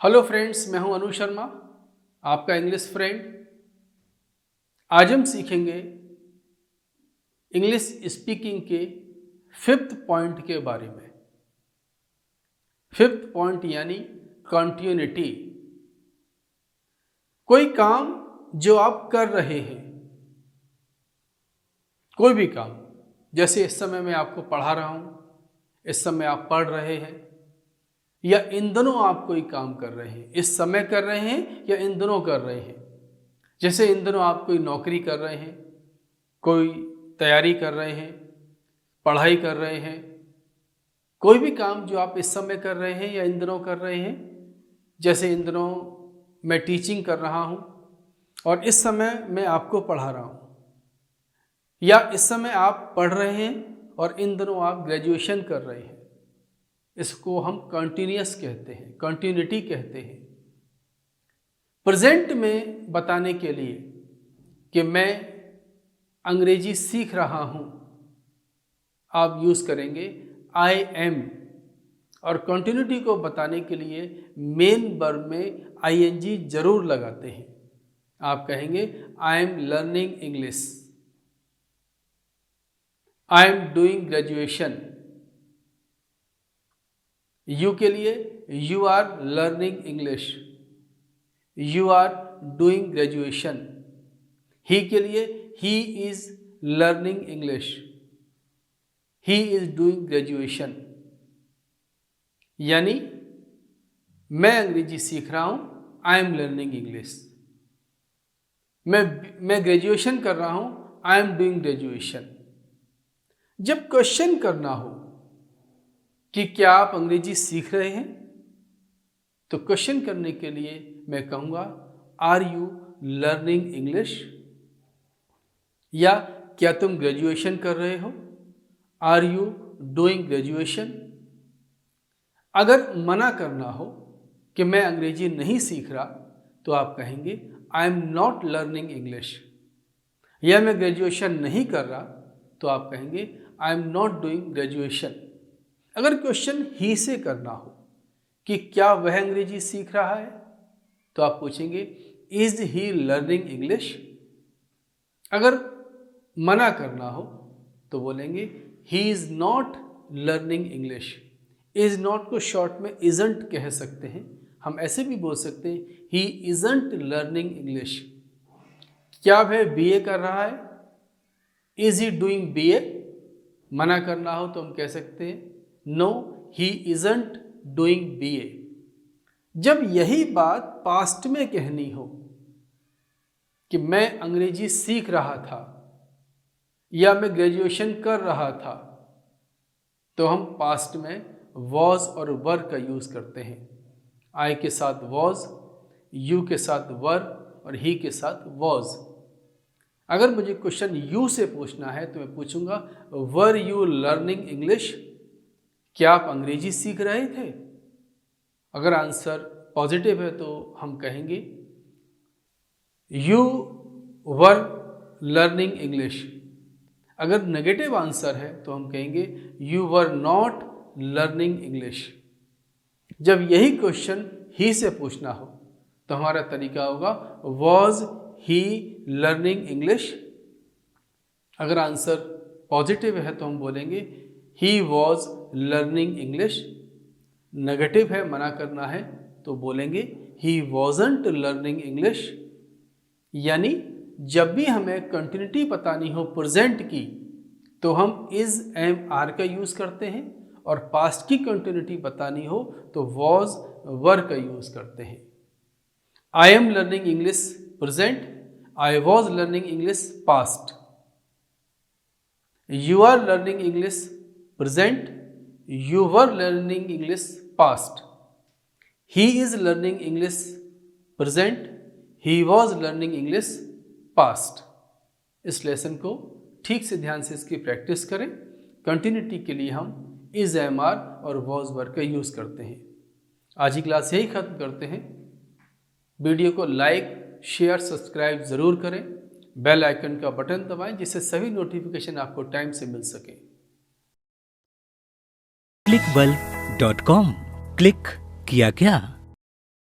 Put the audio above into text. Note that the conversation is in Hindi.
हेलो फ्रेंड्स, मैं हूं अनु शर्मा, आपका इंग्लिश फ्रेंड। आज हम सीखेंगे इंग्लिश स्पीकिंग के फिफ्थ पॉइंट के बारे में। फिफ्थ पॉइंट यानी कॉन्टिन्यूटी। कोई काम जो आप कर रहे हैं, कोई भी काम, जैसे इस समय मैं आपको पढ़ा रहा हूं, इस समय आप पढ़ रहे हैं, या इन दिनों आप कोई काम कर रहे हैं, इस समय कर रहे हैं या इन दिनों कर रहे हैं। जैसे इन दिनों आप कोई नौकरी कर रहे हैं, कोई तैयारी कर रहे हैं, पढ़ाई कर रहे हैं, कोई भी काम जो आप इस समय कर रहे हैं या इन दिनों कर रहे हैं। जैसे इन दिनों मैं टीचिंग कर रहा हूं और इस समय मैं आपको पढ़ा रहा हूं, या इस समय आप पढ़ रहे हैं और इन दिनों आप ग्रेजुएशन कर रहे हैं। इसको हम कंटिन्यूअस कहते हैं, कंटिन्यूटी कहते हैं। प्रेजेंट में बताने के लिए कि मैं अंग्रेजी सीख रहा हूं, आप यूज करेंगे आई एम। और कंटिन्यूटी को बताने के लिए मेन वर्ब में आईएनजी जरूर लगाते हैं। आप कहेंगे I am learning English, I am doing graduation. You के लिए you are learning English, you are doing graduation. He के लिए he is learning English, he is doing graduation. यानी मैं अंग्रेजी सीख रहा हूं, आई एम लर्निंग इंग्लिश। मैं ग्रेजुएशन कर रहा हूं, आई एम डूइंग ग्रेजुएशन। जब क्वेश्चन करना हो कि क्या आप अंग्रेजी सीख रहे हैं, तो क्वेश्चन करने के लिए मैं कहूंगा आर यू लर्निंग इंग्लिश, या क्या तुम ग्रेजुएशन कर रहे हो, आर यू डूइंग ग्रेजुएशन। अगर मना करना हो कि मैं अंग्रेजी नहीं सीख रहा, तो आप कहेंगे I am not learning English, या मैं ग्रेजुएशन नहीं कर रहा, तो आप कहेंगे I am not doing graduation. अगर क्वेश्चन ही से करना हो कि क्या वह अंग्रेजी सीख रहा है, तो आप पूछेंगे इज ही लर्निंग इंग्लिश। अगर मना करना हो तो बोलेंगे he is not learning English. Is not को शॉर्ट में इजंट कह सकते हैं। हम ऐसे भी बोल सकते हैं ही इजंट लर्निंग इंग्लिश। क्या वह बीए कर रहा है, इज ही डूइंग बीए। मना करना हो तो हम कह सकते हैं no he isn't doing BA. जब यही बात पास्ट में कहनी हो कि मैं अंग्रेजी सीख रहा था या मैं ग्रेजुएशन कर रहा था, तो हम पास्ट में वॉज और वर का यूज करते हैं। आई के साथ वॉज, यू के साथ वर और ही के साथ वॉज। अगर मुझे क्वेश्चन यू से पूछना है तो मैं पूछूंगा वर यू लर्निंग इंग्लिश। क्या आप अंग्रेजी सीख रहे थे। अगर आंसर पॉजिटिव है तो हम कहेंगे यू वर लर्निंग इंग्लिश। अगर नेगेटिव आंसर है तो हम कहेंगे you were not learning English. जब यही क्वेश्चन ही से पूछना हो तो हमारा तरीका होगा वॉज ही लर्निंग इंग्लिश। अगर आंसर पॉजिटिव है तो हम बोलेंगे he was learning English. Negative है, मना करना है, तो बोलेंगे ही वॉजंट लर्निंग इंग्लिश। यानी जब भी हमें कंटिन्यूटी बतानी हो प्रेजेंट की, तो हम इज एम आर का यूज करते हैं, और पास्ट की कंटिन्यूटी बतानी हो तो वॉज वर का यूज करते हैं। I am learning English present, I was learning English past. You are learning English present, you were learning English past. He is learning English present, he was learning English past. इस लेसन को ठीक से ध्यान से इसकी प्रैक्टिस करें। कंटिन्यूटी के लिए हम इज एम आर और वॉज वर का यूज करते हैं। आज की क्लास यही खत्म करते हैं। वीडियो को लाइक शेयर सब्सक्राइब जरूर करें, बेल आइकन का बटन दबाएं जिससे सभी नोटिफिकेशन आपको टाइम से मिल सके। clickbulb.com क्लिक किया क्या?